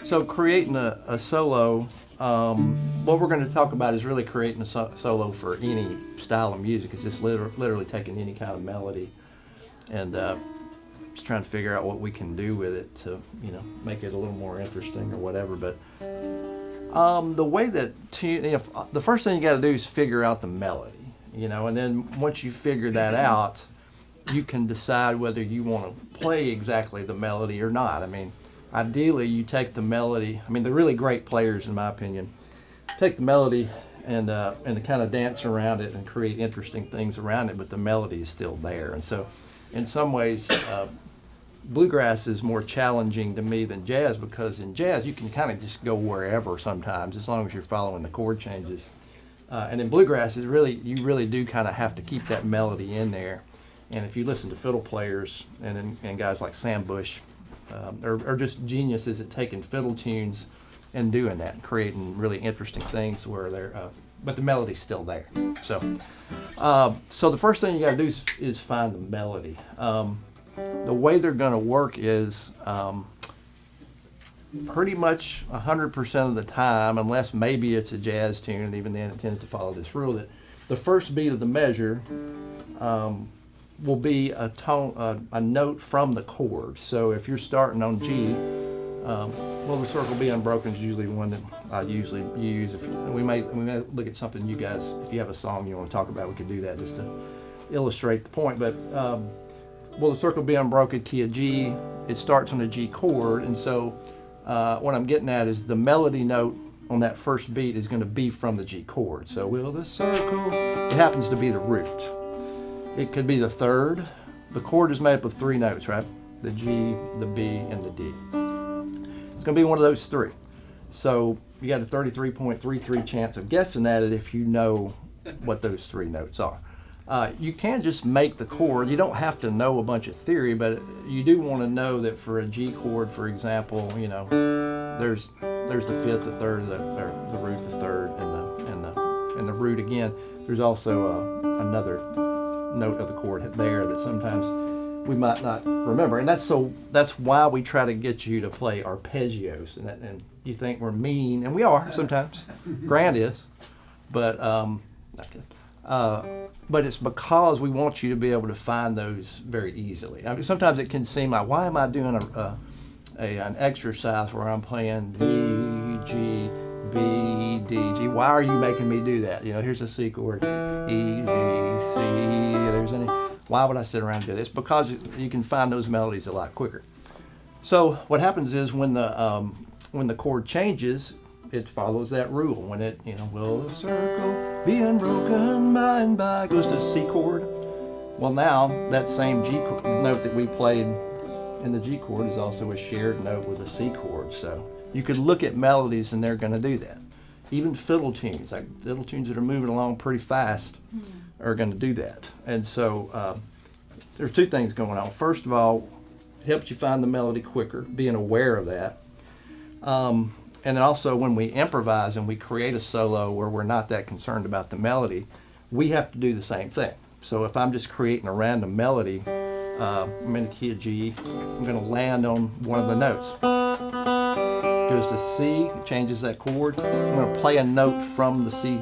So creating a solo, what we're going to talk about is really creating a solo for any style of music. It's just literally taking any kind of melody and just trying to figure out what we can do with it to, make it a little more interesting or whatever. But the way that the first thing you got to do is figure out the melody, and then once you figure that out, you can decide whether you want to play exactly the melody or not. I mean, ideally, you take the melody. I mean, the really great players, in my opinion, take the melody and kind of dance around it and create interesting things around it, but the melody is still there. And so, in some ways, bluegrass is more challenging to me than jazz, because in jazz you can kind of just go wherever sometimes, as long as you're following the chord changes. And in bluegrass, you really do kind of have to keep that melody in there. And if you listen to fiddle players and guys like Sam Bush, are just geniuses at taking fiddle tunes and doing that, and creating really interesting things where but the melody's still there. So the first thing you got to do is find the melody. The way they're going to work is pretty much 100% of the time, unless maybe it's a jazz tune, and even then it tends to follow this rule that the first beat of the measure will be a note from the chord. So if you're starting on G, the circle be unbroken is usually the one that I usually use. We may look at something you guys, if you have a song you want to talk about, we could do that just to illustrate the point. But the circle be unbroken, key of G, it starts on a G chord, and so what I'm getting at is the melody note on that first beat is going to be from the G chord. So will the circle, it happens to be the root. It could be the third. The chord is made up of three notes, right? The G, the B, and the D. It's going to be one of those three. So you got a 33.33 chance of guessing at it if you know what those three notes are. You can just make the chord. You don't have to know a bunch of theory, but you do want to know that for a G chord, for example, there's the fifth, the third, the root, the third, and the root again. There's also another note of the chord there that sometimes we might not remember, and that's why we try to get you to play arpeggios. And you think we're mean, and we are sometimes. Grant is, but not kidding. But it's because we want you to be able to find those very easily. I mean, sometimes it can seem like, why am I doing an exercise where I'm playing D, G, B, D, G? Why are you making me do that? Here's a C chord, E, B, C. Why would I sit around and do this? Because you can find those melodies a lot quicker. So what happens is when the chord changes, it follows that rule. When it, will the circle be unbroken by and by, goes to C chord. Well, now that same G note that we played in the G chord is also a shared note with a C chord. So you could look at melodies and they're going to do that. Even fiddle tunes, like fiddle tunes that are moving along pretty fast, are going to do that. And so there's two things going on. First of all, it helps you find the melody quicker, being aware of that. And then also when we improvise and we create a solo where we're not that concerned about the melody, we have to do the same thing. So if I'm just creating a random melody, I'm in the key of G, I'm going to land on one of the notes. Goes to C, it changes that chord. I'm going to play a note from the C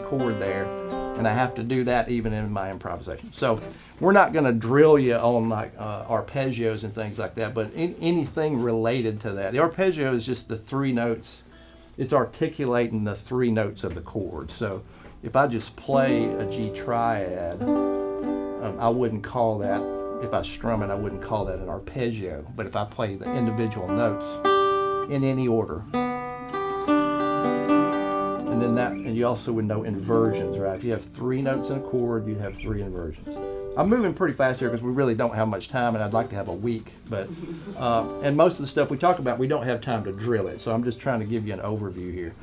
chord there, and I have to do that even in my improvisation. So we're not going to drill you on like arpeggios and things like that, but anything related to that. The arpeggio is just the three notes. It's articulating the three notes of the chord. So if I just play a G triad, I wouldn't call that, if I strum it, I wouldn't call that an arpeggio. But if I play the individual notes in any order, and you also would know inversions, right? If you have three notes in a chord, you'd have three inversions. I'm moving pretty fast here because we really don't have much time, and I'd like to have a week. But and most of the stuff we talk about, we don't have time to drill it. So I'm just trying to give you an overview here.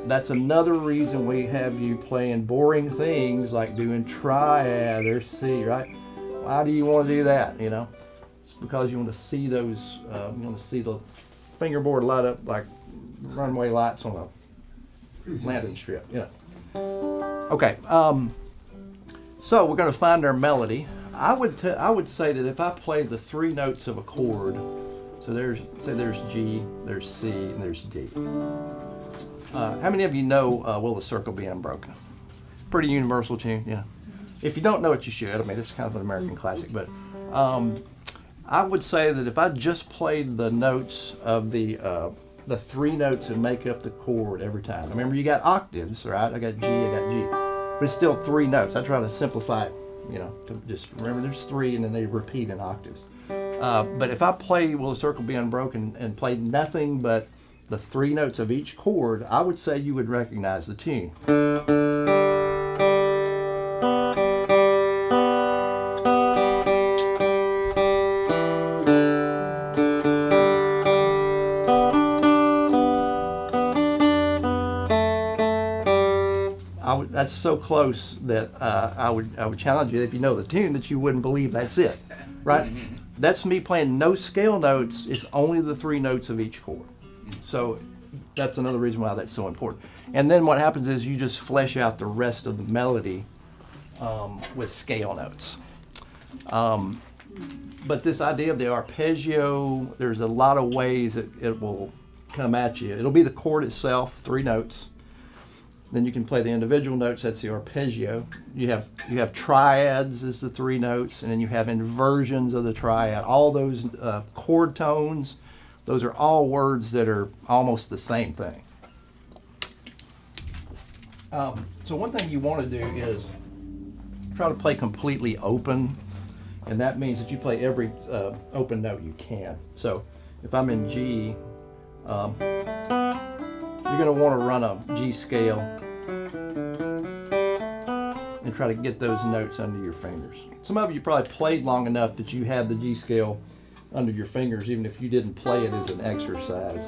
That's another reason we have you playing boring things like doing triad or C, right? Why do you want to do that? It's because you want to see those. You want to see the fingerboard light up like runway lights on a landing strip. Okay. So we're going to find our melody. I would say that if I play the three notes of a chord, So there's G, there's C, and there's D. How many of you know Will the Circle Be Unbroken? Pretty universal tune, yeah. If you don't know it, you should. I mean, it's kind of an American classic, but I would say that if I just played the notes of the 3 notes that make up the chord every time. Remember, you got octaves, right? I got G, I got G, but it's still 3 notes. I try to simplify it, to just remember there's 3 and then they repeat in octaves. But if I play Will the Circle Be Unbroken and played nothing but the 3 notes of each chord, I would say you would recognize the tune. That's so close that I would challenge you, if you know the tune, that you wouldn't believe that's it, right? That's me playing no scale notes. It's only the 3 notes of each chord. So that's another reason why that's so important. And then what happens is you just flesh out the rest of the melody with scale notes. But this idea of the arpeggio, there's a lot of ways it will come at you. It'll be the chord itself, 3 notes. Then you can play the individual notes, that's the arpeggio. You have triads as the 3 notes, and then you have inversions of the triad. All those chord tones, those are all words that are almost the same thing. So one thing you want to do is try to play completely open, and that means that you play every open note you can. So if I'm in G, you're going to want to run a G scale and try to get those notes under your fingers. Some of you probably played long enough that you have the G scale under your fingers, even if you didn't play it as an exercise.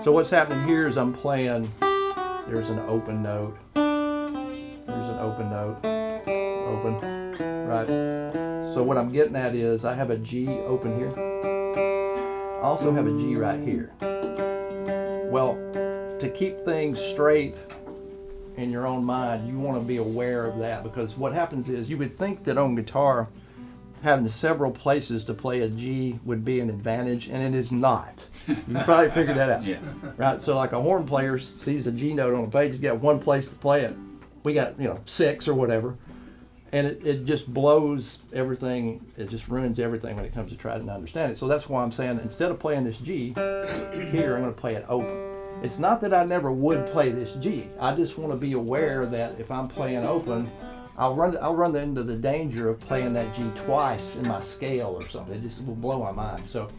So what's happening here is I'm playing, there's an open note, there's an open note, open, right? So what I'm getting at is I have a G open here. I also have a G right here. Well, to keep things straight in your own mind, you want to be aware of that, because what happens is you would think that on guitar having several places to play a G would be an advantage, and it is not. You probably figured that out. Yeah. Right? So like a horn player sees a G note on a page, he's got one place to play it. We got 6 or whatever, and it just blows everything. It just ruins everything when it comes to trying to understand it. So that's why I'm saying, instead of playing this G here, I'm going to play it open. It's not that I never would play this G. I just want to be aware that if I'm playing open, I'll run into the danger of playing that G twice in my scale or something. It just will blow my mind. So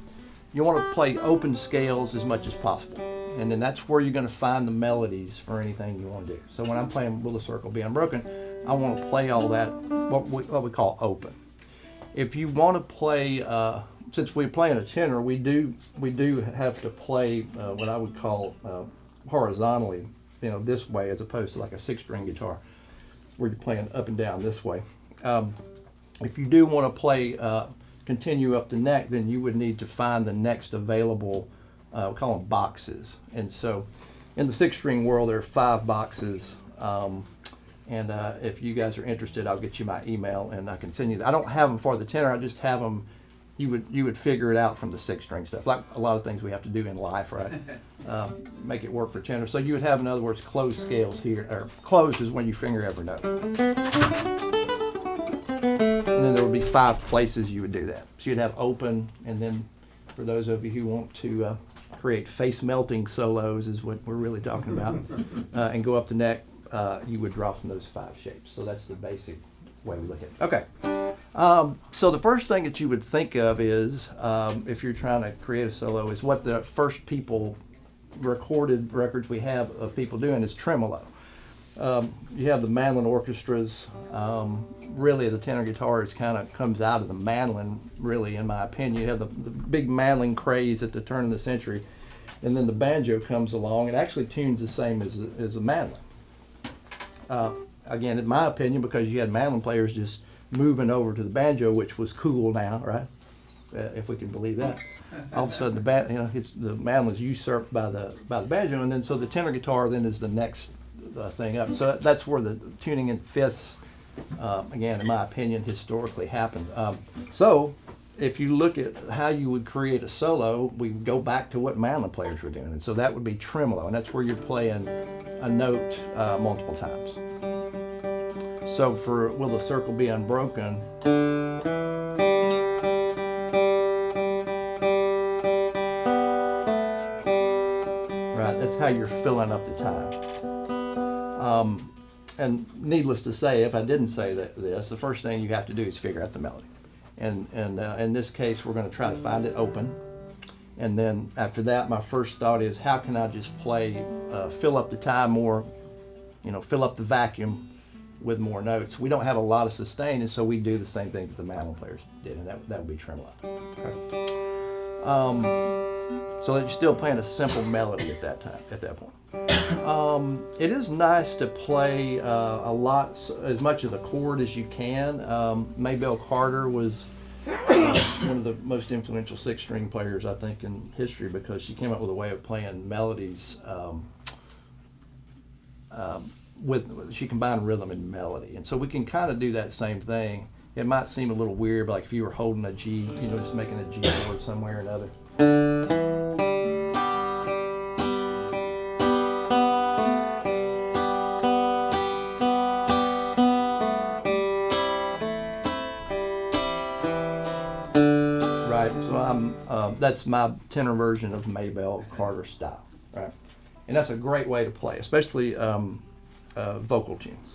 you want to play open scales as much as possible. And then that's where you're going to find the melodies for anything you want to do. So when I'm playing Will the Circle Be Unbroken, I want to play all that, what we call open. If you want to play, since we're playing a tenor, we do have to play what I would call horizontally, this way, as opposed to like a 6-string guitar, where you're playing up and down this way. If you do want to play continue up the neck, then you would need to find the next available, we call them boxes. And so in the 6-string world, there are 5 boxes. And if you guys are interested, I'll get you my email and I can send you. I don't have them for the tenor. I just have them. You would figure it out from the 6-string stuff, like a lot of things we have to do in life, right? Make it work for tenor. So you would have, in other words, closed scales here. Or closed is when you finger every note. And then there would be 5 places you would do that. So you'd have open, and then for those of you who want to create face melting solos, is what we're really talking about, and go up the neck. You would draw from those 5 shapes. So that's the basic way we look at it. Okay. So the first thing that you would think of is, if you're trying to create a solo, is what the first recorded records we have of people doing is tremolo. You have the mandolin orchestras. Really, the tenor guitar comes out of the mandolin, really, in my opinion. You have the big mandolin craze at the turn of the century, and then the banjo comes along. It actually tunes the same as a mandolin. Again, in my opinion, because you had mandolin players just moving over to the banjo, which was cool now, right? If we can believe that. All of a sudden, the mandolin's usurped by the banjo, and then so the tenor guitar then is the next thing up. So that's where the tuning in fifths, again, in my opinion, historically happened. So if you look at how you would create a solo, we go back to what mandolin players were doing. And so that would be tremolo, and that's where you're playing a note multiple times. So for Will the Circle Be Unbroken, right, that's how you're filling up the time. And needless to say, if I didn't say this, the first thing you have to do is figure out the melody. And in this case, we're going to try to find it open. And then after that, my first thought is, how can I just play, fill up the time more, fill up the vacuum with more notes. We don't have a lot of sustain, and so we do the same thing that the mandolin players did, and that would be tremolo. Okay. So that you're still playing a simple melody at that point. It is nice to play as much of the chord as you can. Maybelle Carter was one of the most influential six-string players, I think, in history, because she came up with a way of playing melodies she combined rhythm and melody, and so we can kind of do that same thing. It might seem a little weird, but like if you were holding a G, just making a G chord somewhere or another. Right, so that's my tenor version of Maybelle Carter style, right? And that's a great way to play, especially vocal tunes.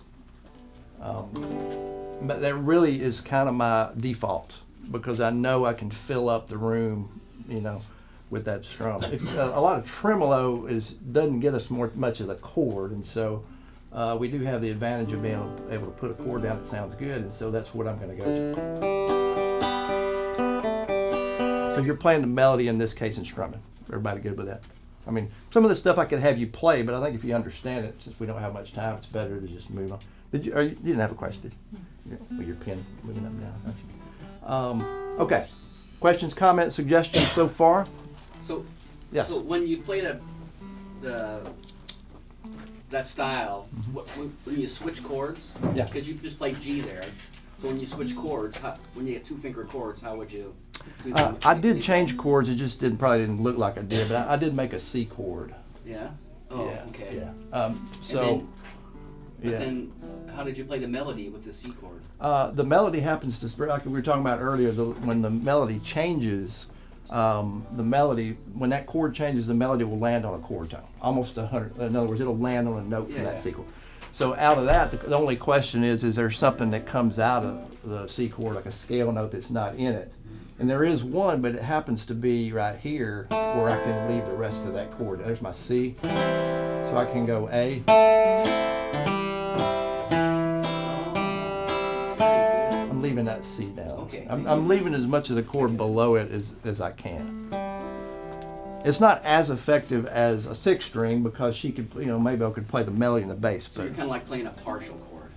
But that really is kind of my default, because I know I can fill up the room, with that strum. A lot of tremolo doesn't get us much of the chord, and so we do have the advantage of being able to put a chord down that sounds good, and so that's what I'm going to go to. So you're playing the melody in this case and strumming. Everybody good with that? I mean, some of the stuff I could have you play, but I think if you understand it, since we don't have much time, it's better to just move on. You didn't have a question, did you? With your pen moving up and down. Okay. Questions, comments, suggestions so far? So, yes. So when you play that style, when you switch chords, yeah, because you just play G there. So when you switch chords, when you get two finger chords, how would you? I did change chords. It just probably didn't look like I did, but I did make a C chord. Yeah. Oh, yeah, okay. Yeah. Then, how did you play the melody with the C chord? The melody happens to, like we were talking about earlier, when the melody changes, when that chord changes, the melody will land on a chord tone, almost 100. In other words, it'll land on a note from that C chord. So out of that, the only question is there something that comes out of the C chord, like a scale note that's not in it? And there is one, but it happens to be right here where I can leave the rest of that chord. There's my C. So I can go A. I'm leaving that C down. Okay. I'm leaving as much of the chord below it as I can. It's not as effective as a six string, because she could, Maybelle could play the melody and the bass. So you're kind of like playing a partial chord.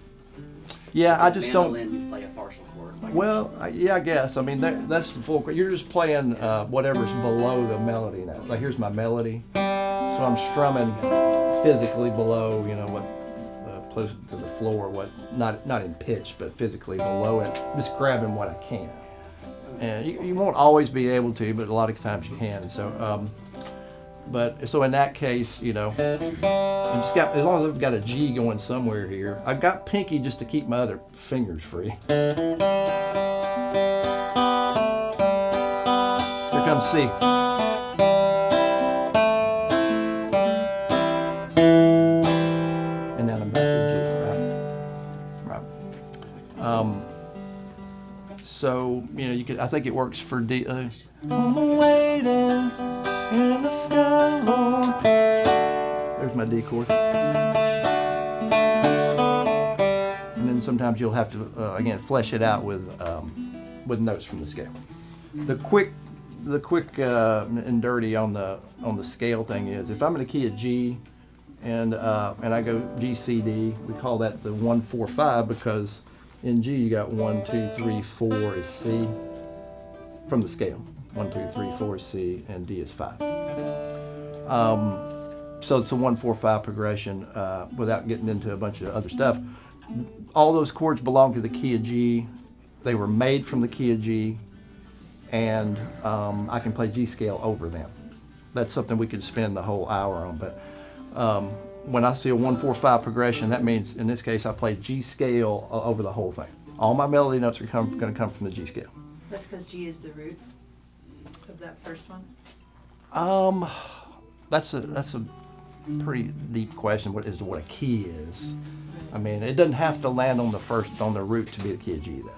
Yeah, I just don't. Mandolin, you play a partial chord. Well, yeah, I guess. I mean, that's the full chord. You're just playing whatever's below the melody now. Like here's my melody, so I'm strumming physically below, what close to the floor, what not in pitch, but physically below it, just grabbing what I can. And you won't always be able to, but a lot of times you can. So, so in that case, I just got, as long as I've got a G going somewhere here, I've got pinky just to keep my other fingers free. Here comes C. And then I'm back to G. Right. So you could. I think it works for D. I'm waiting in the sky, Lord. There's my D chord. And then sometimes you'll have to again flesh it out with notes from the scale. The quick and dirty on the scale thing is, if I'm in a key of G and I go G C D, we call that the 1-4-5, because in G you got 1, 2, 3, 4 is C from the scale. 1, 2, 3, 4 is C, and D is 5. So it's a 1-4-5 progression without getting into a bunch of other stuff. All those chords belong to the key of G. They were made from the key of G. and I can play G scale over them. That's something we could spend the whole hour on, but when I see a 1-4-5 progression, that means in this case I play G scale over the whole thing. All my melody notes are going to come from the G scale. That's because G is the root of that first one? That's a pretty deep question. What a key is? I mean, it doesn't have to land on the root to be the key of G though.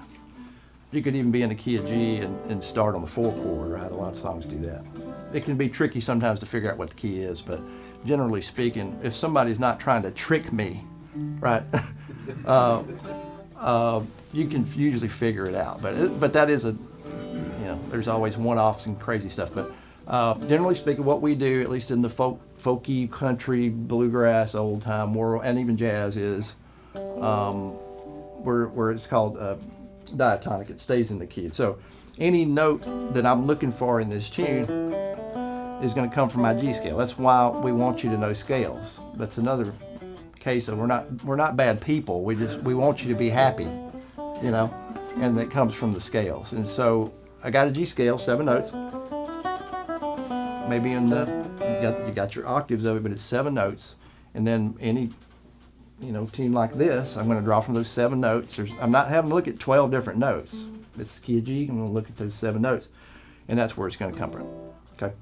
You could even be in the key of G and start on the 4 chord, right? A lot of songs do that. It can be tricky sometimes to figure out what the key is, but generally speaking, if somebody's not trying to trick me, right, you can usually figure it out. But that is there's always one-offs and crazy stuff. But generally speaking, what we do, at least in the folky, country, bluegrass, old time world, and even jazz, is where it's called diatonic. It stays in the key. So any note that I'm looking for in this tune is going to come from my G scale. That's why we want you to know scales. That's another case of we're not bad people. We want you to be happy, and that comes from the scales. And so I got a G scale, 7 notes. Maybe you got your octaves of it, but it's 7 notes. And then any tune like this, I'm going to draw from those 7 notes. I'm not having to look at 12 different notes. This is key of G. I'm going to look at those 7 notes, and that's where it's going to come from. Okay.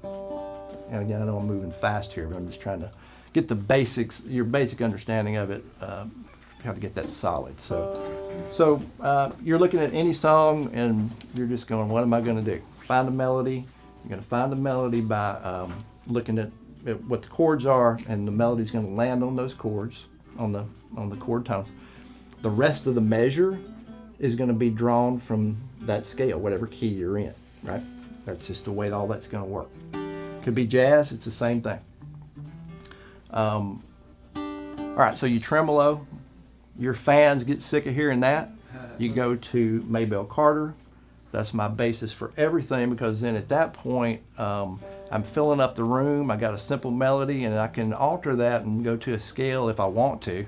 And again, I know I'm moving fast here, but I'm just trying to get the basics, your basic understanding of it, how to get that solid. So you're looking at any song, and you're just going, what am I going to do? Find a melody. You're going to find a melody by looking at what the chords are, and the melody's going to land on those chords, on the chord tones. The rest of the measure is going to be drawn from that scale, whatever key you're in, right? That's just the way all that's going to work. Could be jazz, it's the same thing. All right, so you tremolo. Your fans get sick of hearing that. You go to Maybelle Carter. That's my basis for everything, because then at that point, I'm filling up the room. I got a simple melody, and I can alter that and go to a scale if I want to.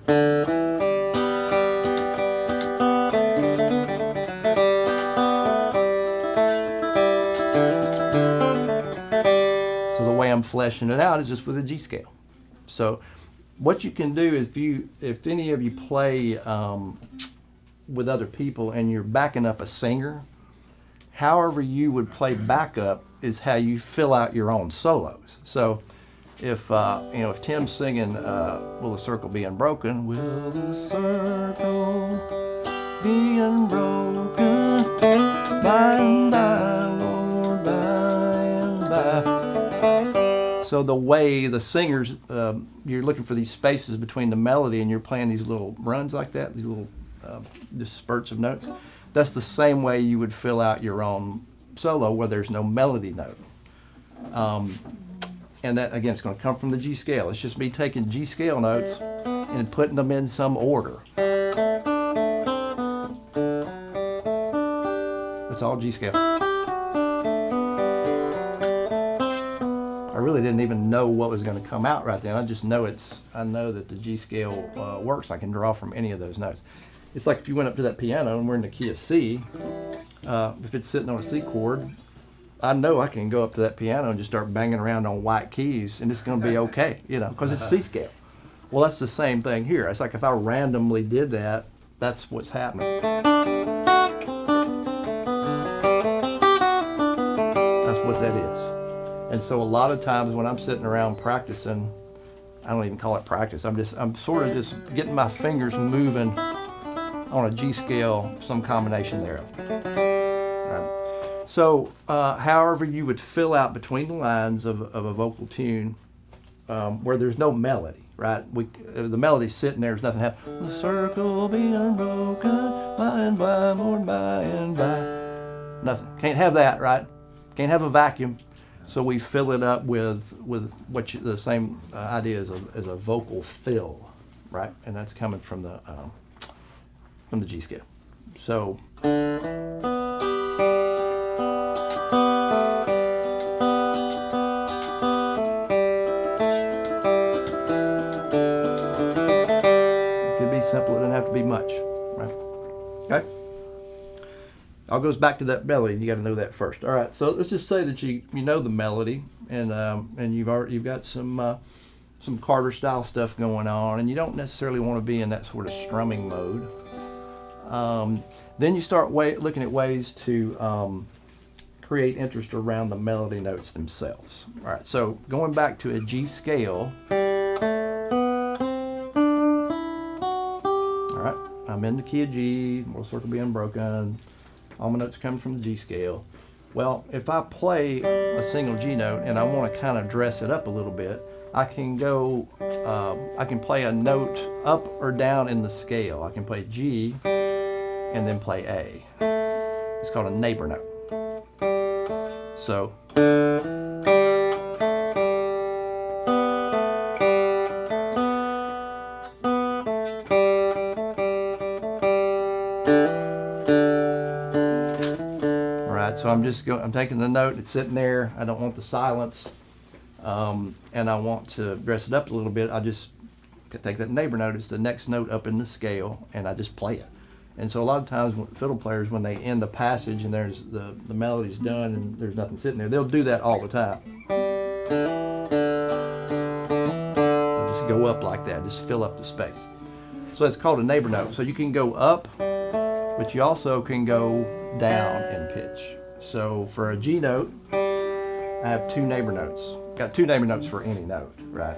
So the way I'm fleshing it out is just with a G scale. So what you can do is if any of you play with other people and you're backing up a singer, however you would play backup is how you fill out your own solos. So if Tim's singing Will the Circle Be Unbroken, will the circle be unbroken by and by, Lord, by and by. So the way the singers, you're looking for these spaces between the melody, and you're playing these little runs like that, these little just spurts of notes. That's the same way you would fill out your own solo where there's no melody note. And that, again, it's going to come from the G scale. It's just me taking G scale notes and putting them in some order. It's all G scale. I really didn't even know what was going to come out right then. I just know I know that the G scale works. I can draw from any of those notes. It's like if you went up to that piano and we're in the key of C, if it's sitting on a C chord, I know I can go up to that piano and just start banging around on white keys, and it's going to be okay, because it's C scale. Well, that's the same thing here. It's like if I randomly did that, that's what's happening. That's what that is. And so a lot of times when I'm sitting around practicing, I don't even call it practice. I'm sort of just getting my fingers moving on a G scale, some combination thereof. Right. So, however you would fill out between the lines of a vocal tune where there's no melody, right? The melody's sitting there, there's nothing happening. The circle will be unbroken, by and by, Lord, by and by. Nothing. Can't have that, right? Can't have a vacuum. So we fill it up with the same idea as a vocal fill, right? And that's coming from the G scale. So it could be simple. It doesn't have to be much, right? Okay. all goes back to that melody. You got to know that first. All right, so let's just say that you know the melody, and you've got some Carter style stuff going on, and you don't necessarily want to be in that sort of strumming mode. Then you start looking at ways to create interest around the melody notes themselves. All right, so going back to a G scale. All right, I'm in the key of G, little circle being broken. All my notes are coming from the G scale. Well, if I play a single G note and I want to kind of dress it up a little bit, I can play a note up or down in the scale. I can play G and then play A. It's called a neighbor note. So, so I'm taking the note, it's sitting there, I don't want the silence, and I want to dress it up a little bit. I just take that neighbor note, it's the next note up in the scale, and I just play it. And so a lot of times fiddle players, when they end a passage and there's the melody's done and there's nothing sitting there, they'll do that all the time. They'll just go up like that, just fill up the space. So that's called a neighbor note. So you can go up, but you also can go down in pitch. So for a G note, I have two neighbor notes. Got two neighbor notes for any note, right?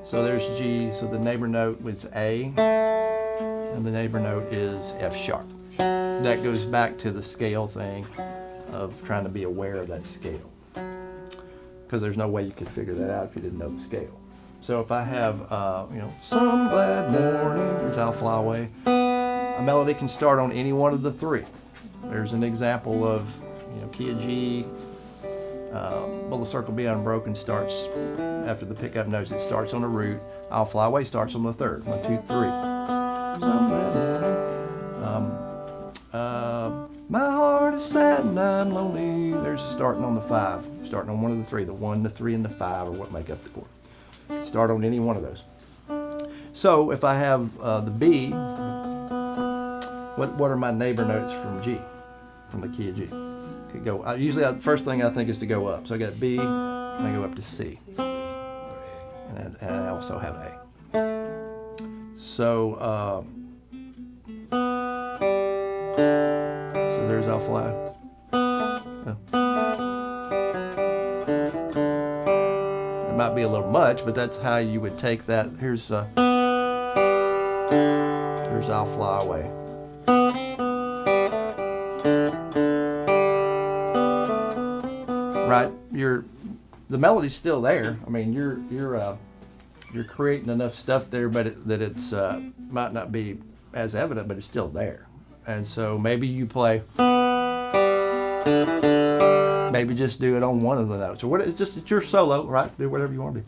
So there's G, so the neighbor note was A, and the neighbor note is F sharp. That goes back to the scale thing of trying to be aware of that scale, because there's no way you could figure that out if you didn't know the scale. So if I have, some glad morning, there's I'll Fly Away. A melody can start on any one of the three. There's an example of, key of G, Will the Circle Be Unbroken starts after the pickup notes. It starts on a root. I'll Fly Away starts on the third. 1, 2, 3. Some glad morning. My heart is sad and I'm lonely. There's starting on the 5. Starting on one of the three. The 1, the 3, and the 5 are what make up the chord. Start on any one of those. So if I have the B, what are my neighbor notes from G, from the key of G? Could go. Usually, the first thing I think is to go up. So I got B, and I go up to C, and I also have A. So there's I'll Fly. It might be a little much, but that's how you would take that. Here's I'll Fly Away. Right, the melody's still there. I mean, you're creating enough stuff there, but that it's might not be as evident, but it's still there. And so maybe you play, maybe just do it on one of the notes, or what? It's your solo, right? Do whatever you want to do.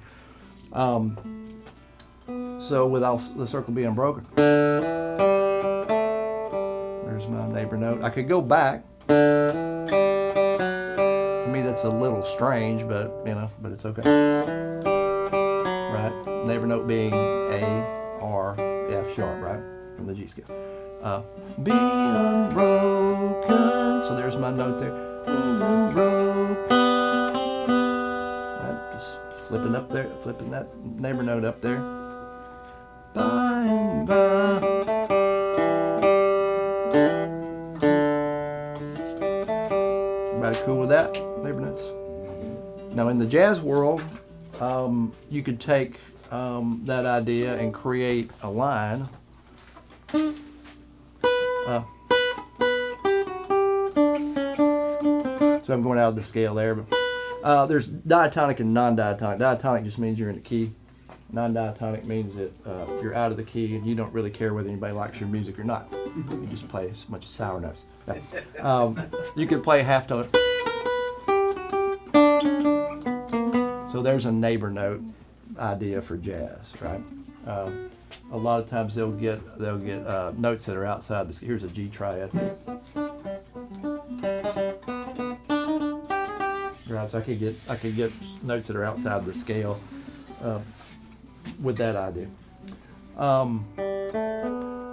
So without the circle being broken, there's my neighbor note. I could go back. That's a little strange, but it's okay. Right? Neighbor note being A, R, F sharp, right? From the G scale. Be unbroken. So there's my note there. Unbroken. Right? Just flipping up there, flipping that neighbor note up there. By and by. Everybody cool with that? Neighbor notes. Now in the jazz world, you could take that idea and create a line. So I'm going out of the scale there, but there's diatonic and non-diatonic. Diatonic just means you're in the key. Non-diatonic means that you're out of the key and you don't really care whether anybody likes your music or not. You just play a bunch of sour notes. You could play half tone. So there's a neighbor note idea for jazz, right? A lot of times they'll get notes that are outside the. Here's a G triad. Right, so I could get notes that are outside the scale with that idea.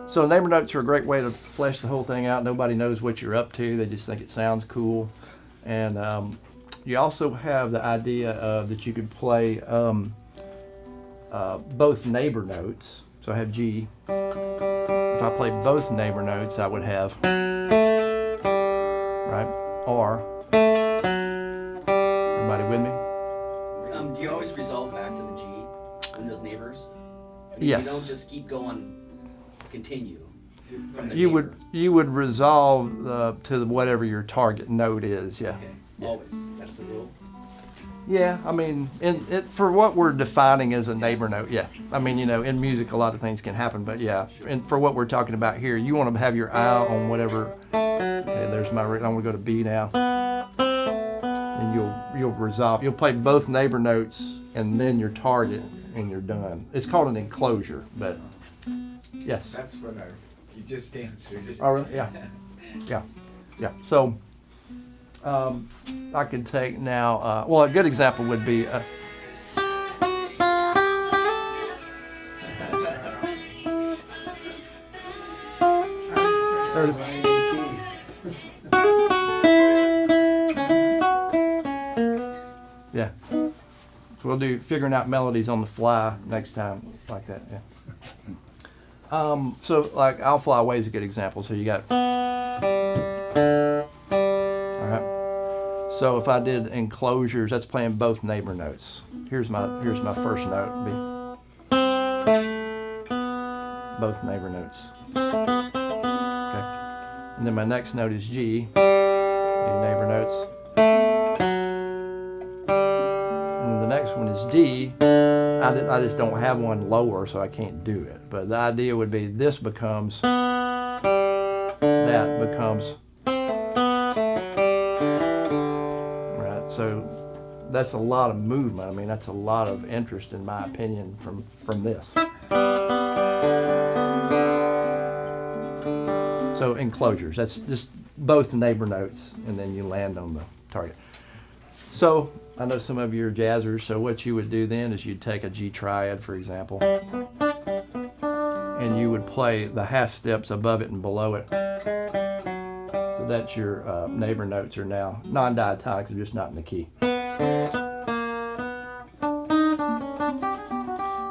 So neighbor notes are a great way to flesh the whole thing out. Nobody knows what you're up to. They just think it sounds cool. And you also have the idea that you could play both neighbor notes. So I have G. If I play both neighbor notes, I would have, right, R. Everybody with me? Do you always resolve back to the G when those neighbors? Yes. You don't just keep going, continue from the You neighbor. would resolve to whatever your target note is, yeah. Okay, always. That's the rule. Yeah, I mean, for what we're defining as a neighbor note, yeah. I mean, in music, a lot of things can happen, but yeah. And for what we're talking about here, you want to have your eye on whatever. Okay, there's my. I'm gonna go to B now, and you'll resolve. You'll play both neighbor notes and then your target, and you're done. It's called an enclosure, but yes. That's what you just answered it. Oh, really? Yeah. Yeah. So. I could take now, well, a good example would be, yeah. So we'll do figuring out melodies on the fly next time, like that, yeah. So like I'll Fly Away is a good example. So you got, so if I did enclosures, that's playing both neighbor notes. Here's my first note, B. Both neighbor notes. Okay. And then my next note is G. Do neighbor notes. And the next one is D. I just don't have one lower, so I can't do it. But the idea would be this becomes, that becomes. So that's a lot of movement. I mean, that's a lot of interest, in my opinion, from this. So enclosures, that's just both neighbor notes, and then you land on the target. So I know some of you are jazzers, so what you would do then is you'd take a G triad, for example, and you would play the half steps above it and below it. So that's your neighbor notes are now non-diatonic, they're just not in the key.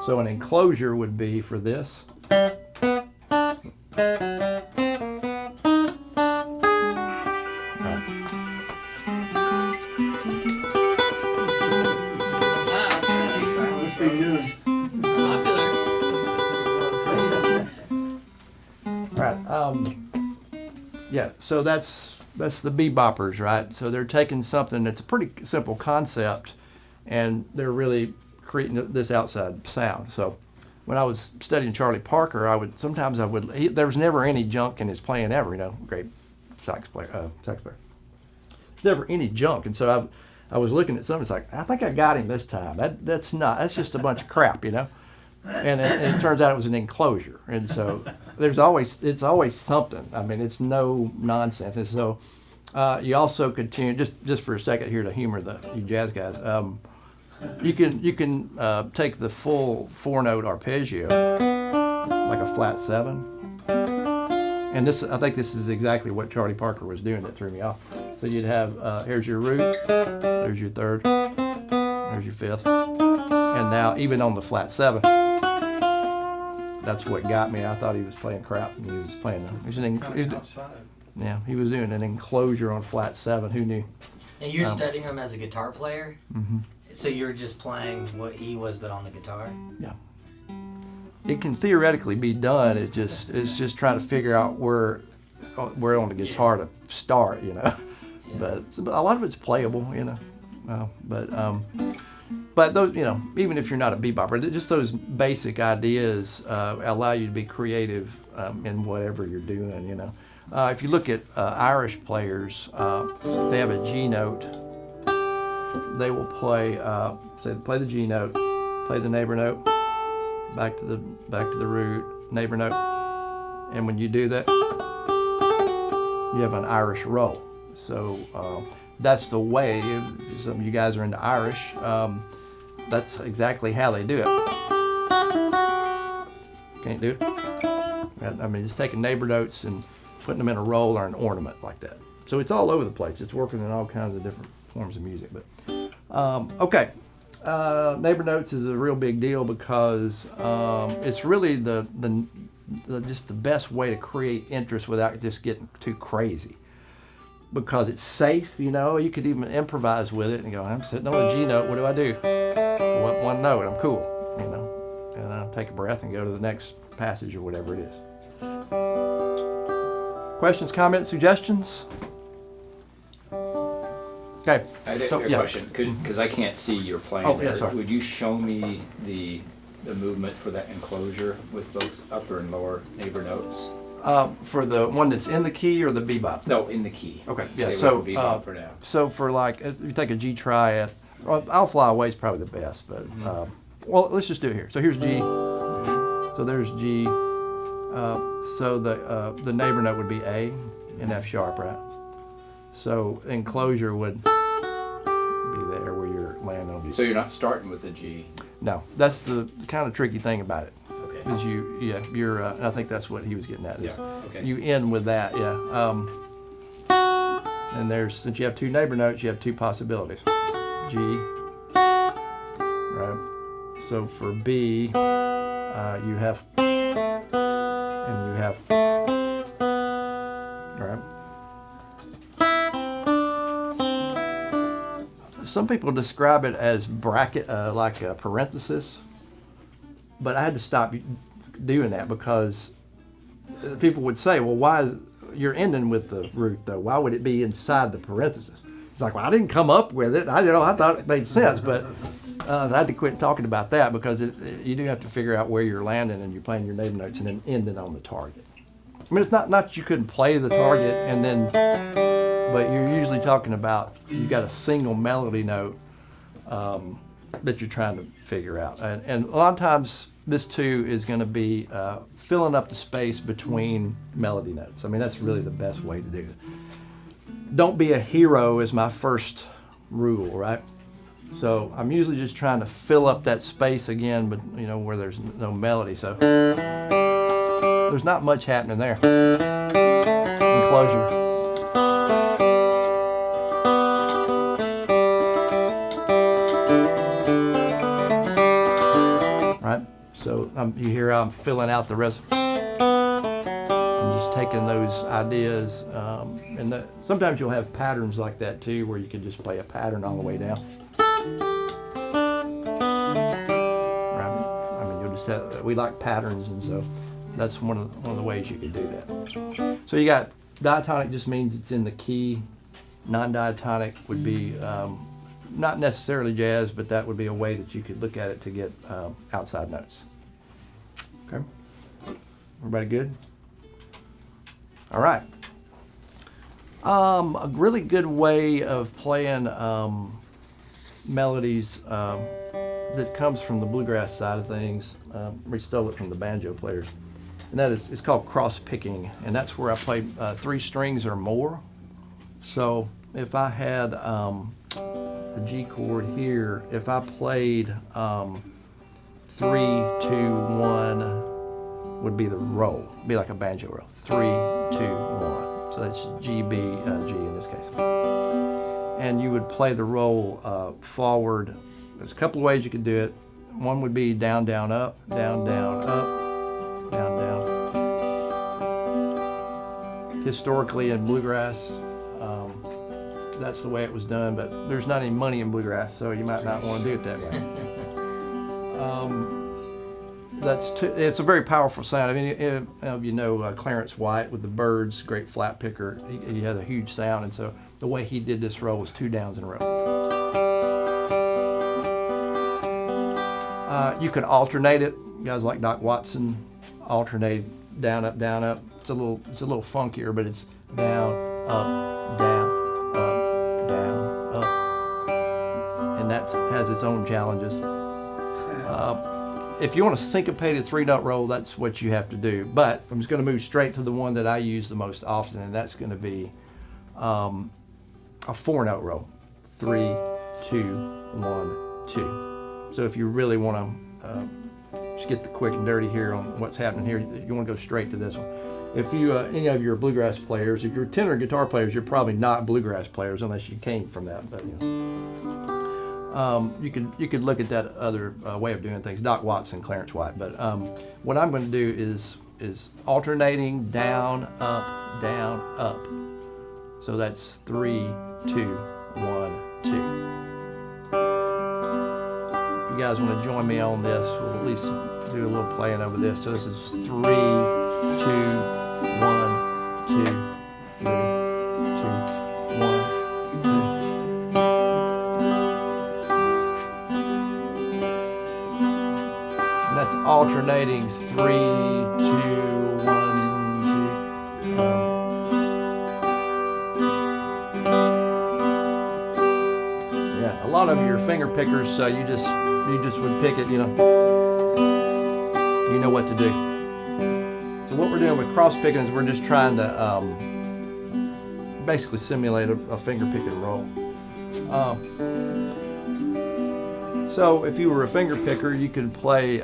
So an enclosure would be for this. Yeah, so that's the beboppers, right? So they're taking something that's a pretty simple concept, and they're really creating this outside sound. So when I was studying Charlie Parker, there was never any junk in his playing ever. Great sax player. Never any junk, and so I was looking at something. It's like, I think I got him this time. That's just a bunch of crap, And it turns out it was an enclosure, and so it's always something. I mean, it's no nonsense. And so you also continue just for a second here to humor you jazz guys. You can take the full 4-note arpeggio like a flat 7, and I think this is exactly what Charlie Parker was doing that threw me off. So you'd have here's your root, there's your third, there's your fifth, and now even on the flat 7. That's what got me. I thought he was playing crap, and he was playing. He was doing an enclosure on flat 7. Who knew? And you're studying him as a guitar player, so you're just playing what he was, but on the guitar. Yeah. It can theoretically be done. It's just trying to figure out where on the guitar to start, Yeah. But a lot of it's playable, But those, even if you're not a bebopper, just those basic ideas allow you to be creative in whatever you're doing. If you look at Irish players, they have a G note. They will play the G note, play the neighbor note, back to the root, neighbor note, and when you do that, you have an Irish roll. So that's the way. If some of you guys are into Irish. That's exactly how they do it. Can't do it? I mean, just taking neighbor notes and putting them in a roll or an ornament like that. So it's all over the place. It's working in all kinds of different forms of music. But okay, neighbor notes is a real big deal because it's really just the best way to create interest without just getting too crazy. Because it's safe, you know. You could even improvise with it and go, I'm sitting on a G note. What do I do? One note. I'm cool, you know. And I'll take a breath and go to the next passage or whatever it is. Questions, comments, suggestions? Okay. I had a question, because I can't see your plan Oh, yeah, there. sorry. Would you show me the movement for that enclosure with both upper and lower neighbor notes? For the one that's in the key or the bebop? No, in the key. Okay, yeah, Stay so, with bebop for now. So for like, if you take a G triad, well, I'll Fly Away is probably the best, but, well, let's just do it here. So here's G, so there's G, so the neighbor note would be A in F sharp, right? So enclosure would be there where you're landing on. So you're not starting with the G. No, that's the kind of tricky thing about it. Okay. Is you're, I think that's what he was getting at. Is Yeah, okay. You end with that, yeah. And since you have two neighbor notes, you have two possibilities. G, right? So for B, you have, and you have, right? Some people describe it as bracket, like a parenthesis, but I had to stop doing that because people would say, well, why is you're ending with the root though? Why would it be inside the parenthesis? It's like, well, I didn't come up with it. I thought it made sense, but I had to quit talking about that because you do have to figure out where you're landing and you're playing your neighbor notes and then ending on the target. I mean, it's not that you couldn't play the target and then, but you're usually talking about you got a single melody note that you're trying to figure out. And a lot of times this too is going to be filling up the space between melody notes. I mean, that's really the best way to do it. Don't be a hero is my first rule, right? So I'm usually just trying to fill up that space again, but you know, where there's no melody. So there's not much happening there. Enclosure. Right? So you hear I'm filling out the rest. I'm just taking those ideas, and sometimes you'll have patterns like that too, where you can just play a pattern all the way down. Right? I mean, you'll just have, we like patterns, and so that's one of the ways you could do that. So you got diatonic just means it's in the key. Non-diatonic would be not necessarily jazz, but that would be a way that you could look at it to get outside notes. Okay, everybody good? All right. A really good way of playing melodies that comes from the bluegrass side of things. We stole it from the banjo players, and that is, it's called cross picking, and that's where I play 3 strings or more. So if I had a G chord here, if I played 3, 2, 1 would be the roll, be like a banjo roll. 3, 2, 1. So that's G, B, G in this case. And you would play the roll forward. There's a couple of ways you could do it. One would be down, down, up, down, down, up, down, down. Historically in bluegrass, that's the way it was done, but there's not any money in bluegrass, so you might not want to do it that way. It's a very powerful sound. I mean, you know Clarence White with the Byrds, great flat picker. He had a huge sound, and so the way he did this roll was 2 downs in a row. You could alternate it. Guys like Doc Watson alternate down, up, down, up. It's a little funkier, but it's down, up, down, up, down, up, and that has its own challenges. If you want a syncopated 3-note roll, that's what you have to do. But I'm just going to move straight to the one that I use the most often, and that's going to be a 4-note roll. 3, 2, 1, 2. So if you really want to just get the quick and dirty here on what's happening here. You want to go straight to this one. If you any of your bluegrass players, if you're tenor guitar players, you're probably not bluegrass players unless you came from that. But you could look at that other way of doing things. Doc Watson, Clarence White. But what I'm going to do is alternating down, up, down, up. So that's 3, 2, 1, 2. If you guys want to join me on this, we'll at least do a little playing over this. So this is 3, 2, 1, 2, 3, 2, 1, 2. And that's alternating 3, 2, 1, 2. Yeah, a lot of your finger pickers, so you just would pick it, you know what to do. So what we're doing with cross picking is we're just trying to basically simulate a finger picking roll. So if you were a finger picker, you could play.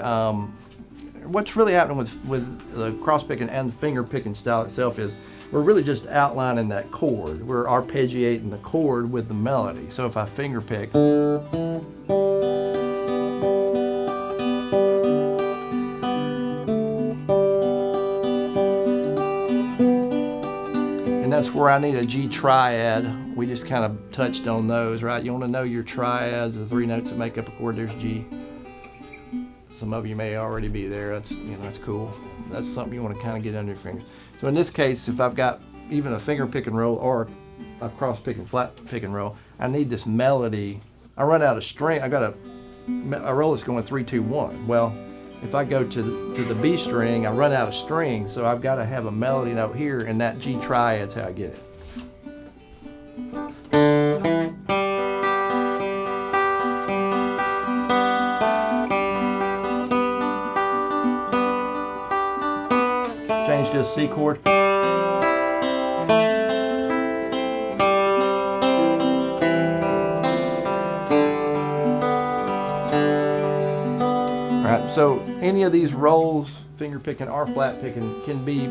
What's really happening with the cross picking and the finger picking style itself is we're really just outlining that chord. We're arpeggiating the chord with the melody. So if I finger pick. That's where I need a G triad. We just kind of touched on those, right? You want to know your triads, the 3 notes that make up a chord. There's G. Some of you may already be there. That's that's cool. That's something you want to kind of get under your fingers. So in this case, if I've got even a finger pick and roll or a cross pick and flat pick and roll, I need this melody. I run out of string. I got a roll that's going 3, 2, 1. Well, if I go to the B string, I run out of strings, so I've got to have a melody note here, and that G triad's how I get it. Change to a C chord. So any of these rolls, finger picking or flat picking, can be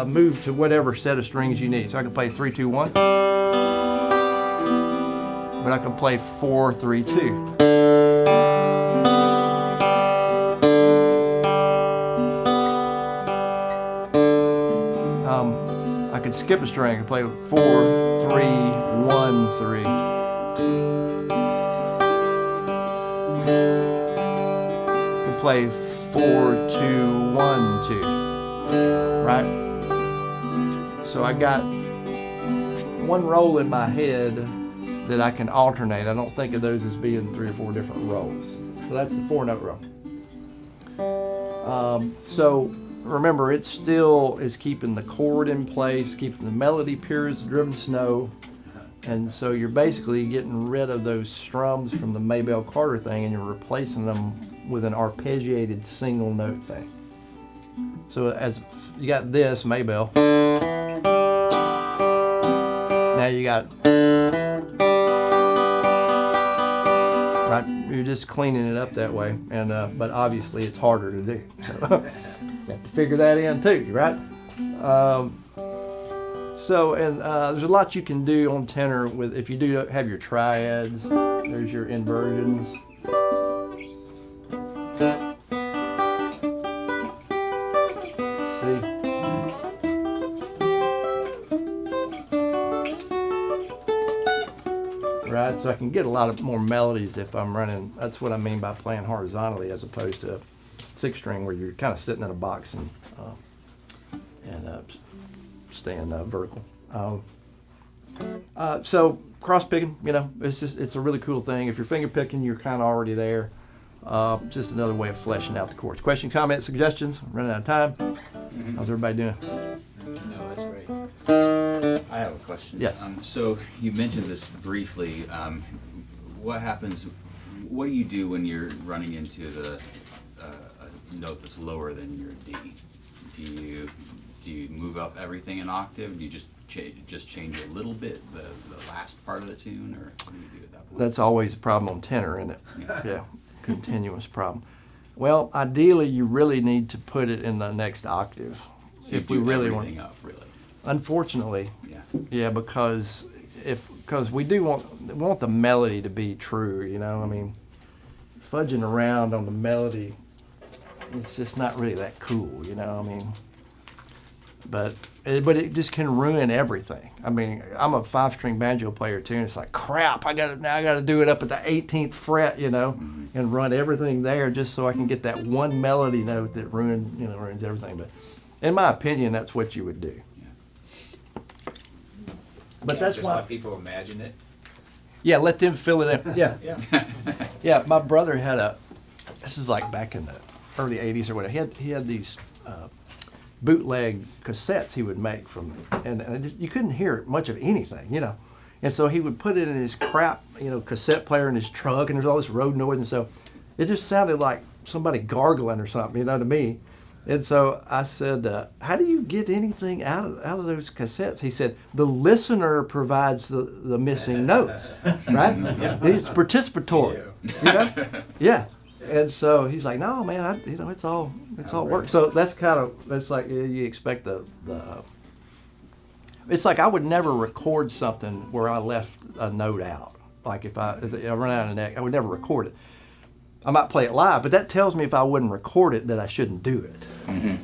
moved to whatever set of strings you need. So I can play 3, 2, 1, but I can play 4, 3, 2. I could skip a string. I could play 4, 3, 1, 3. Play 4, 2, 1, 2, right? So I got one roll in my head that I can alternate. I don't think of those as being 3 or 4 different rolls. So that's the 4-note roll. So remember, it still is keeping the chord in place, keeping the melody pure as driven snow. And so you're basically getting rid of those strums from the Maybelle Carter thing and you're replacing them with an arpeggiated single note thing. So as you got this Maybelle, now you got, right, you're just cleaning it up that way, and but obviously it's harder to do. So you have to figure that in too, right? There's a lot you can do on tenor with if you do have your triads. There's your inversions. See? Right, so I can get a lot of more melodies if I'm running. That's what I mean by playing horizontally as opposed to 6-string where you're kind of sitting in a box and staying vertical. So cross picking, it's a really cool thing. If you're finger picking, you're kind of already there. Just another way of fleshing out the chords. Questions, comments, suggestions? I'm running out of time. How's everybody doing? No, that's great. I have a question. Yes. So you mentioned this briefly. What happens? What do you do when you're running into a note that's lower than your D? Do you move up everything an octave? Do you just change a little bit the last part of the tune, or what do you do at that point? That's always a problem on tenor, isn't it? Yeah, continuous problem. Well, ideally, you really need to put it in the next octave. So if you we do really everything want. up, really. Unfortunately, Yeah. because we do want the melody to be true. You know, I mean, fudging around on the melody, it's just not really that cool. You know, I mean, but it just can ruin everything. I mean, I'm a 5-string banjo player too, and it's like crap. I gotta do it up at the 18th fret, you know, and run everything there just so I can get that one melody note that ruins everything. But in my opinion, that's what you would do. But Can't that's just why. let people imagine it. Yeah, let them fill it in. Yeah, Yeah. yeah. My brother had this is like back in the early '80s or whatever. He had these bootleg cassettes he would make and you couldn't hear much of anything, you know. And so he would put it in his crap, cassette player in his truck, and there's all this road noise, and so it just sounded like somebody gargling or something, to me. And so I said, how do you get anything out of those cassettes? He said, the listener provides the missing notes, right? It's participatory. Yeah. And so he's like, no, man, it's all work. So that's like you expect the it's like I would never record something where I left a note out. Like if I run out of a neck, I would never record it. I might play it live, but that tells me if I wouldn't record it that I shouldn't do it. And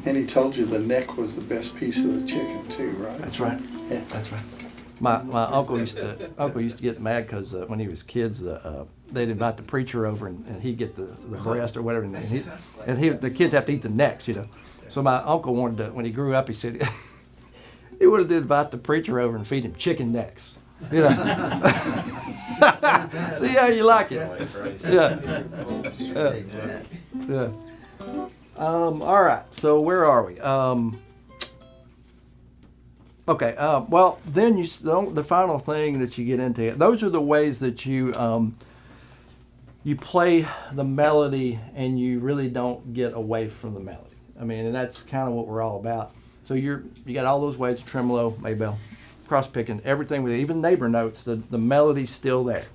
he told you the neck was the best piece of the chicken too, right? That's right. Yeah. That's right. My uncle used to get mad because when he was kids, they'd invite the preacher over and he'd get the breast or whatever, and the kids have to eat the necks, So my uncle wanted to, when he grew up, he said he wanted to invite the preacher over and feed him chicken necks. See how you like it. Yeah. All right. So where are we? Okay. Well, then the final thing that you get into. Those are the ways that you play the melody, and you really don't get away from the melody. I mean, and that's kind of what we're all about. So you got all those ways: tremolo, maybell, cross picking, everything with even neighbor notes. The melody's still there.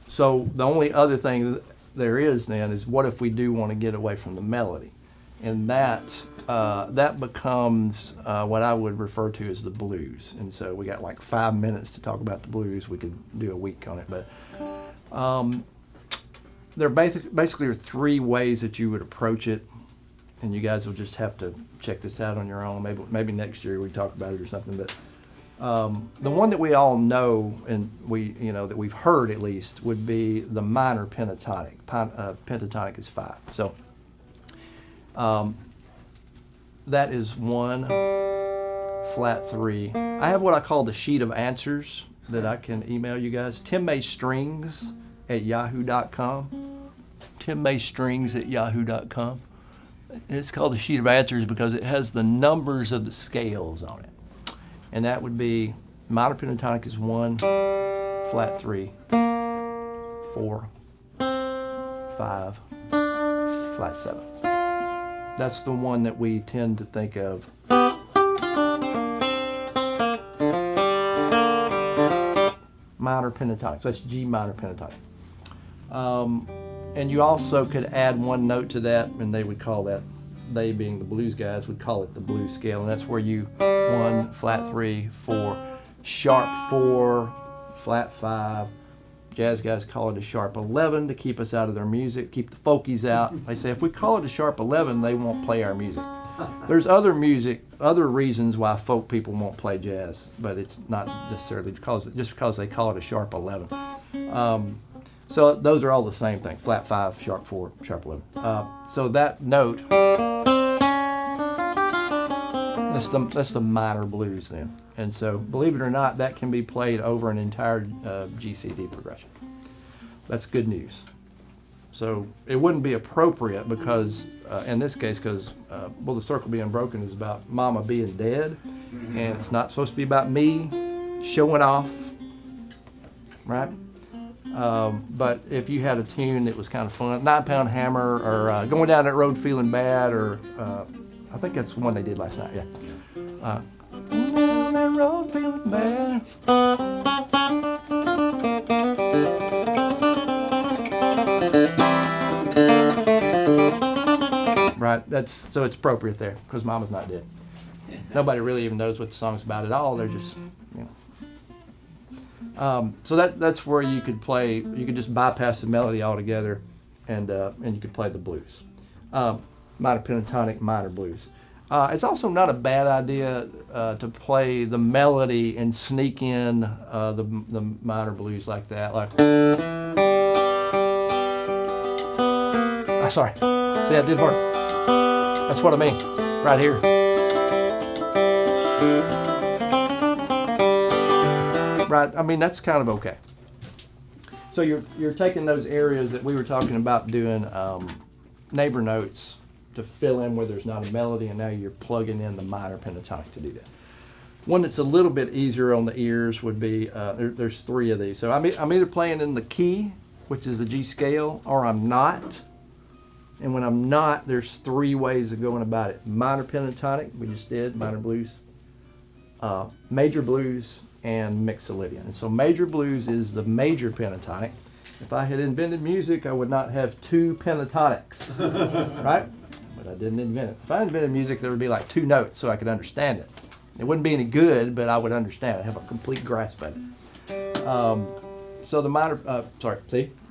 So the only other thing there is then is what if we do want to get away from the melody, and that becomes what I would refer to as the blues. And so we got like 5 minutes to talk about the blues. We could do a week on it, but there basically are 3 ways that you would approach it, and you guys will just have to check this out on your own. Maybe next year we talk about it or something. But the one that we all know and that we've heard at least would be the minor pentatonic. Pentatonic is 5. So that is 1 flat 3. I have what I call the sheet of answers that I can email you guys. timmaystrings@yahoo.com. timmaystrings@yahoo.com. It's called the sheet of answers because it has the numbers of the scales on it. And that would be minor pentatonic is 1, flat 3, 4, 5, flat 7. That's the one that we tend to think of. Minor pentatonic. So that's G minor pentatonic. And you also could add 1 note to that, and they would call that, they being the blues guys, would call it the blues scale. And that's where you 1, flat 3, 4, sharp 4, flat 5. Jazz guys call it a sharp 11 to keep us out of their music, keep the folkies out. They say if we call it a sharp 11, they won't play our music. There's other reasons why folk people won't play jazz, but it's not necessarily because they call it a sharp 11. So those are all the same thing: flat 5, sharp 4, sharp 11. So that note, that's the minor blues then. And so, believe it or not, that can be played over an entire GCD progression. That's good news. So it wouldn't be appropriate because, in this case, the circle being broken is about Mama being dead, and it's not supposed to be about me showing off, right? But if you had a tune that was kind of fun, 9-Pound Hammer, or Going Down That Road Feeling Bad, or I think that's the one they did last night, yeah. Going down that road feeling bad. so it's appropriate there because Mama's not dead. Nobody really even knows what the song's about at all. They're just, you know. So that's where you could play. You could just bypass the melody altogether, and you could play the blues, minor pentatonic, minor blues. It's also not a bad idea to play the melody and sneak in the minor blues like that. Like, sorry, see that did work. That's what I mean, right here. Right, I mean that's kind of okay. So you're taking those areas that we were talking about doing neighbor notes to fill in where there's not a melody, and now you're plugging in the minor pentatonic to do that. One that's a little bit easier on the ears would be there's three of these. So I'm either playing in the key, which is the G scale, or I'm not. And when I'm not, there's three ways of going about it. Minor pentatonic, we just did, minor blues, major blues, and mixolydian. And so major blues is the major pentatonic. If I had invented music, I would not have two pentatonics, right? But I didn't invent it. If I invented music, there would be like two notes so I could understand it. It wouldn't be any good, but I would understand it. I have a complete grasp of it. So the minor,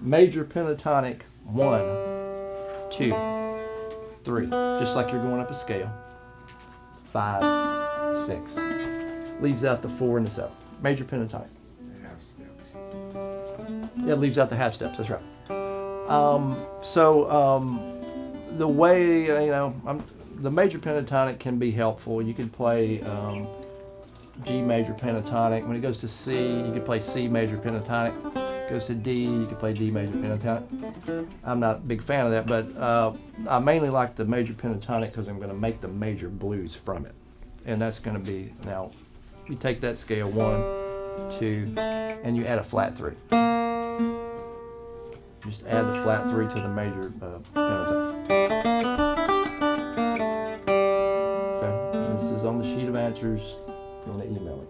major pentatonic, 1, 2, 3, just like you're going up a scale. 5, 6. Leaves out the 4 and the 7. Major pentatonic. Yeah, it leaves out the half steps. That's right. The way the major pentatonic can be helpful. You can play G major pentatonic. When it goes to C, you can play C major pentatonic. It goes to D, you can play D major pentatonic. I'm not a big fan of that, but I mainly like the major pentatonic because I'm going to make the major blues from it, and that's going to be now. You take that scale 1, 2, and you add a flat 3. Just add the flat 3 to the major pentatonic. Okay, this is on the sheet of answers. You want to email it.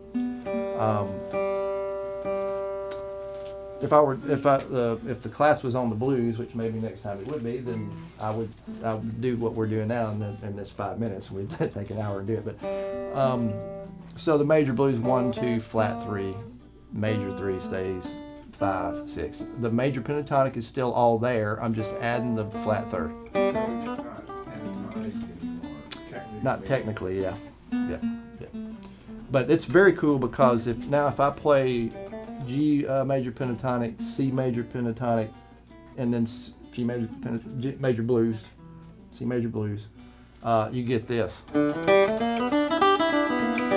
If the class was on the blues, which maybe next time it would be, then I would do what we're doing now in this 5 minutes. We'd take an hour and do it, but. So the major blues 1, 2, flat 3, major 3 stays 5, 6. The major pentatonic is still all there. I'm just adding the flat third. So it's not pentatonic anymore, technically. Not technically, yeah. But it's very cool because if I play G major pentatonic, C major pentatonic, and then G major blues, C major blues, you get this.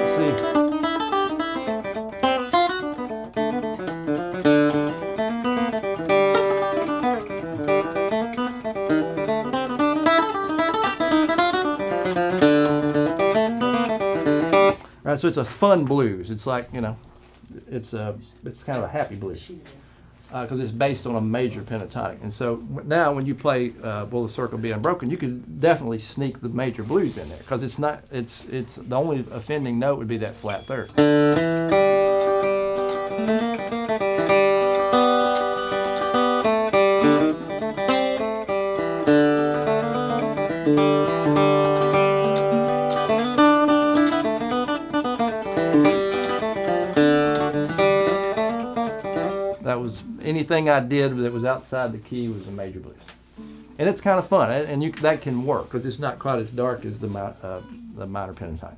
See. Right, so it's a fun blues. It's like, it's kind of a happy blues because it's based on a major pentatonic. And so now when you play Will the Circle Be Unbroken, you could definitely sneak the major blues in there because it's the only offending note would be that flat third. Anything I did that was outside the key was a major blues, and it's kind of fun, and that can work because it's not quite as dark as the minor pentatonic.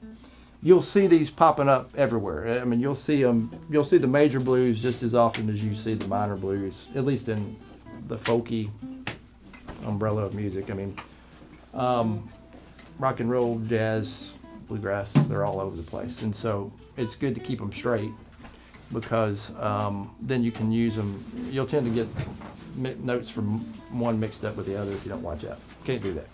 You'll see these popping up everywhere. I mean, you'll see the major blues just as often as you see the minor blues, at least in the folky umbrella of music. I mean, rock and roll, jazz, bluegrass, they're all over the place, and so it's good to keep them straight. Because then you can use them. You'll tend to get notes from one mixed up with the other if you don't watch out. Can't do that.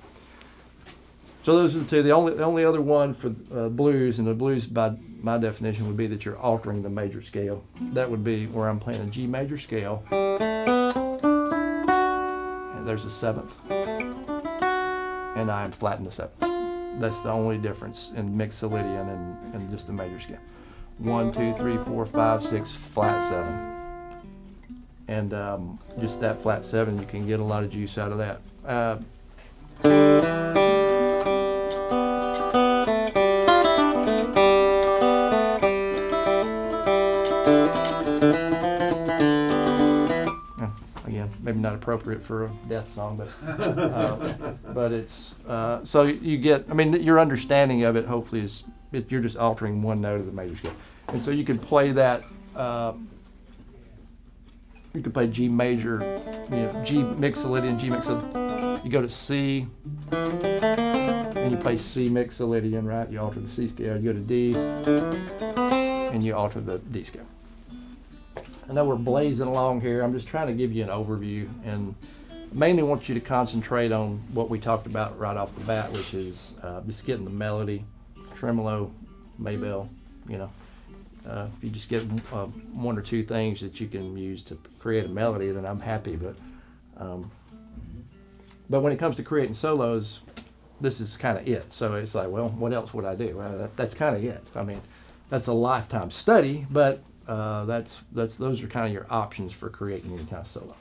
So those are the two. The only other one for blues, and the blues by my definition would be that you're altering the major scale. That would be where I'm playing a G major scale. And there's a 7th. And I am flattening the 7th. That's the only difference in mixolydian and just the major scale. 1, 2, 3, 4, 5, 6, flat 7. And just that flat 7, you can get a lot of juice out of that. not appropriate for a death song, but it's so you get. I mean, your understanding of it hopefully is you're just altering one note of the major scale, and so you can play that. You could play G major, G mixolydian, G mixolydian. You go to C, and you play C mixolydian, right? You alter the C scale. You go to D, and you alter the D scale. I know we're blazing along here. I'm just trying to give you an overview, and mainly want you to concentrate on what we talked about right off the bat, which is just getting the melody, tremolo, Maybell, if you just get one or two things that you can use to create a melody, then I'm happy. But when it comes to creating solos, this is kind of it. So it's like, well, what else would I do? Well, that's kind of it. I mean, that's a lifetime study, but those are kind of your options for creating any kind of solo.